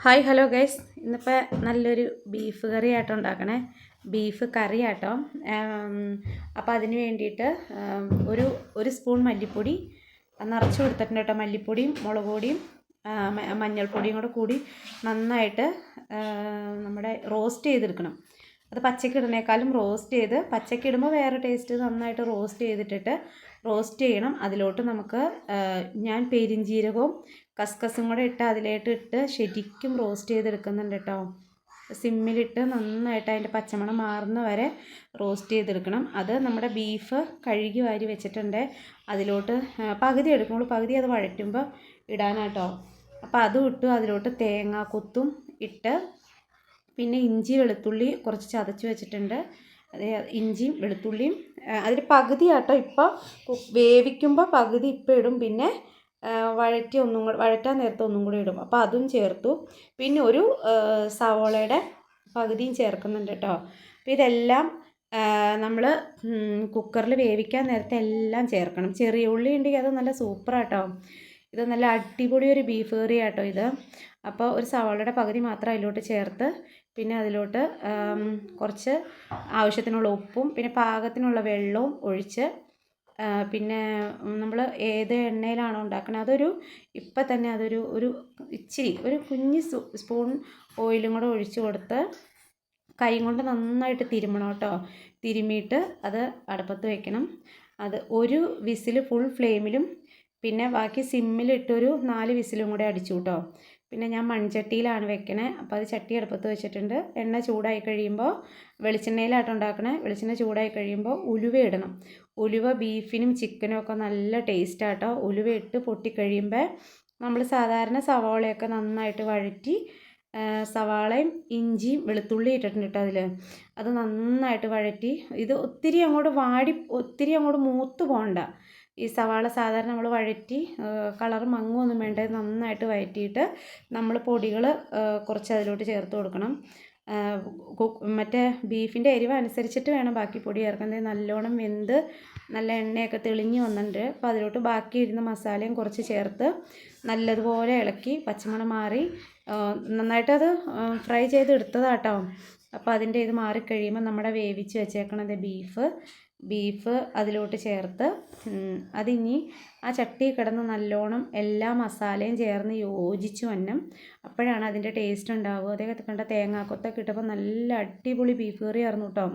Hi hello guys, ഇന്നിപ്പോൾ നല്ലൊരു beef കറി ആട്ടോ ഉണ്ടാക്കണേ. ബീഫ് കറി ആട്ടോ. അപ്പോൾ അതിന് വേണ്ടിയിട്ട് ഒരു സ്പൂൺ മല്ലിപ്പൊടി നിറച്ച് കൊടുത്തിട്ടുണ്ട് കേട്ടോ. മല്ലിപ്പൊടിയും മുളക് പൊടിയും മഞ്ഞൾപ്പൊടിയും കൂടി നന്നായിട്ട് നമ്മുടെ റോസ്റ്റ് ചെയ്തെടുക്കണം. അത് പച്ചക്ക് ഇടുന്നേക്കാളും റോസ്റ്റ് ചെയ്ത്, പച്ചക്ക് ഇടുമ്പോൾ വേറെ ടേസ്റ്റ്, നന്നായിട്ട് റോസ്റ്റ് ചെയ്തിട്ടിട്ട് റോസ്റ്റ് ചെയ്യണം. അതിലോട്ട് നമുക്ക് ഞാൻ പെരിഞ്ജീരകവും കസ്കസും കൂടെ ഇട്ട് അതിലേട്ട് ശരിക്കും റോസ്റ്റ് ചെയ്തെടുക്കുന്നുണ്ട് കേട്ടോ. സിമ്മിലിട്ട് നന്നായിട്ട് അതിൻ്റെ പച്ചമണം മാറുന്ന വരെ റോസ്റ്റ് ചെയ്തെടുക്കണം. അത് നമ്മുടെ ബീഫ് കഴുകി വാരി വെച്ചിട്ടുണ്ട്. അതിലോട്ട് പകുതി എടുക്കുമ്പോൾ പകുതി അത് വഴറ്റുമ്പോൾ ഇടാനാട്ടോ. അപ്പോൾ അതും ഇട്ടു. അതിലോട്ട് തേങ്ങ കൊത്തും ഇട്ട്, പിന്നെ ഇഞ്ചി വെളുത്തുള്ളി കുറച്ച് ചതച്ച് വെച്ചിട്ടുണ്ട്. അതേ ഇഞ്ചിയും വെളുത്തുള്ളിയും അതിൽ പകുതി ആട്ടോ. ഇപ്പോൾ വേവിക്കുമ്പോൾ പകുതി ഇപ്പോൾ ഇടും, പിന്നെ വഴറ്റാൻ നേരത്തെ ഒന്നും കൂടി ഇടും. അപ്പോൾ അതും ചേർത്തു. പിന്നെ ഒരു സവോളയുടെ പകുതിയും ചേർക്കുന്നുണ്ട് കേട്ടോ. അപ്പോൾ ഇതെല്ലാം നമ്മൾ കുക്കറിൽ വേവിക്കാൻ നേരത്തെ എല്ലാം ചേർക്കണം. ചെറിയ ഉള്ളി ഉണ്ടെങ്കിൽ അത് നല്ല സൂപ്പറാട്ടോ. ഇത് നല്ല അടിപൊളി ഒരു ബീഫ് കറി ആട്ടോ ഇത്. അപ്പോൾ ഒരു സവാളയുടെ പകുതി മാത്രം അതിലോട്ട് ചേർത്ത്, പിന്നെ അതിലോട്ട് കുറച്ച് ആവശ്യത്തിനുള്ള ഉപ്പും പിന്നെ പാകത്തിനുള്ള വെള്ളവും ഒഴിച്ച്, പിന്നെ നമ്മൾ ഏത് എണ്ണയിലാണോ ഉണ്ടാക്കുന്നത് ഇപ്പം തന്നെ ഒരു ഇച്ചിരി ഒരു കുഞ്ഞ് സ്പൂൺ ഓയിലും കൂടെ ഒഴിച്ച് കൊടുത്ത് കൈ കൊണ്ട് നന്നായിട്ട് തിരുമ്മണം കേട്ടോ. തിരുമ്മിയിട്ട് അത് അടുപ്പത്ത് വെക്കണം. അത് ഒരു വിസിൽ ഫുൾ ഫ്ലെയിമിലും, പിന്നെ ബാക്കി സിമ്മിലിട്ടൊരു 4 വിസിലും കൂടെ അടിച്ചു കേട്ടോ. പിന്നെ ഞാൻ മൺചട്ടിയിലാണ് വെക്കണേ. അപ്പോൾ അത് ചട്ടി അടുപ്പത്ത് വെച്ചിട്ടുണ്ട്. എണ്ണ ചൂടായി കഴിയുമ്പോൾ, വെളിച്ചെണ്ണയിലാട്ടോ ഉണ്ടാക്കണേ. വെളിച്ചെണ്ണ ചൂടായി കഴിയുമ്പോൾ ഉലുവ ഇടണം. ഉലുവ ബീഫിനും ചിക്കനും ഒക്കെ നല്ല ടേസ്റ്റാട്ടോ. ഉലുവ ഇട്ട് പൊട്ടിക്കഴിയുമ്പോൾ നമ്മൾ സാധാരണ സവാളയൊക്കെ നന്നായിട്ട് വഴറ്റി, സവാളയും ഇഞ്ചിയും വെളുത്തുള്ളി ഇട്ടിട്ടുണ്ട് കേട്ടോ അതിൽ. അത് നന്നായിട്ട് വഴറ്റി, ഇത് ഒത്തിരി അങ്ങോട്ട് മൂത്ത് പോകണ്ട. ഈ സവാള സാധാരണ നമ്മൾ വഴറ്റി കളർ മങ്ങുമൊന്നും വേണ്ട. നന്നായിട്ട് വഴറ്റിയിട്ട് നമ്മൾ പൊടികൾ കുറച്ച് അതിലോട്ട് ചേർത്ത് കൊടുക്കണം. മറ്റേ ബീഫിൻ്റെ എരിവ് അനുസരിച്ചിട്ട് വേണം ബാക്കി പൊടി ചേർക്കുന്നത്. നല്ലോണം വെന്ത് നല്ല എണ്ണയൊക്കെ തെളിഞ്ഞ് വന്നിട്ടുണ്ട്. അപ്പോൾ അതിലോട്ട് ബാക്കി ഇരുന്ന മസാലയും കുറച്ച് ചേർത്ത് നല്ലതുപോലെ ഇളക്കി പച്ചമണം മാറി നന്നായിട്ടത് ഫ്രൈ ചെയ്ത് എടുത്തതാട്ടോ. അപ്പോൾ അതിൻ്റെ ഇത് മാറിക്കഴിയുമ്പോൾ നമ്മുടെ വേവിച്ച് വെച്ചേക്കണത് ബീഫ് അതിലോട്ട് ചേർത്ത്, അതിനി ആ ചട്ടി കിടന്ന് നല്ലോണം എല്ലാ മസാലയും ചേർന്ന് യോജിച്ച് വന്നം. അപ്പോഴാണ് അതിൻ്റെ ടേസ്റ്റ് ഉണ്ടാവുക. അതേ കണ്ട തേങ്ങാക്കൊത്തൊക്കെ ഇട്ടപ്പോൾ നല്ല അടിപൊളി ബീഫ് കറി ആയിരുന്നു കേട്ടോ.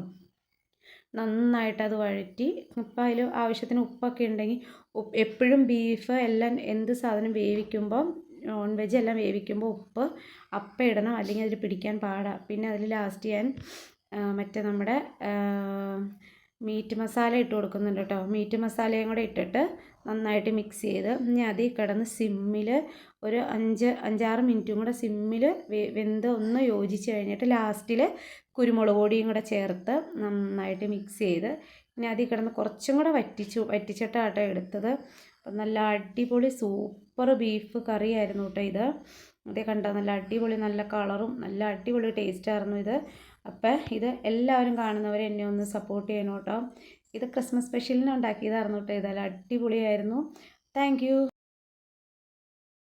നന്നായിട്ടത് വഴറ്റി, ഇപ്പം അതിൽ ആവശ്യത്തിന് ഉപ്പൊക്കെ ഉണ്ടെങ്കിൽ, എപ്പോഴും ബീഫ് എല്ലാം എന്ത് സാധനം വേവിക്കുമ്പോൾ, നോൺ വെജ് എല്ലാം വേവിക്കുമ്പോൾ ഉപ്പ് അപ്പം ഇടണം, അല്ലെങ്കിൽ അതിൽ പിടിക്കാൻ പാടാണ്. പിന്നെ അതിൽ ലാസ്റ്റ് ഞാൻ മറ്റേ നമ്മുടെ മീറ്റ് മസാല ഇട്ട് കൊടുക്കുന്നുണ്ട് കേട്ടോ. മീറ്റ് മസാലയും കൂടെ ഇട്ടിട്ട് നന്നായിട്ട് മിക്സ് ചെയ്ത്, ഇനി അതിൽ കിടന്ന് സിമ്മിൽ ഒരു 5-6 മിനിറ്റും കൂടെ സിമ്മിൽ വെന്ത് ഒന്ന് യോജിച്ച് കഴിഞ്ഞിട്ട് ലാസ്റ്റിൽ കുരുമുളക് പൊടിയും കൂടെ ചേർത്ത് നന്നായിട്ട് മിക്സ് ചെയ്ത്, ഇനി അതിൽ കിടന്ന് കുറച്ചും കൂടെ വറ്റിച്ചിട്ടാട്ടോ എടുത്തത്. അപ്പം നല്ല അടിപൊളി സൂപ്പർ ബീഫ് കറിയായിരുന്നു കേട്ടോ ഇത്. അതേ കണ്ടോ, നല്ല അടിപൊളി, നല്ല കളറും നല്ല അടിപൊളി ടേസ്റ്റായിരുന്നു ഇത്. അപ്പം ഇത് എല്ലാവരും കാണുന്നവർ എന്നെ ഒന്ന് സപ്പോർട്ട് ചെയ്യണം കേട്ടോ. ഇത് ക്രിസ്മസ് സ്പെഷ്യലിന് ഉണ്ടാക്കിയതായിരുന്നു കേട്ടോ. ഇതെല്ലാം അടിപൊളിയായിരുന്നു. താങ്ക്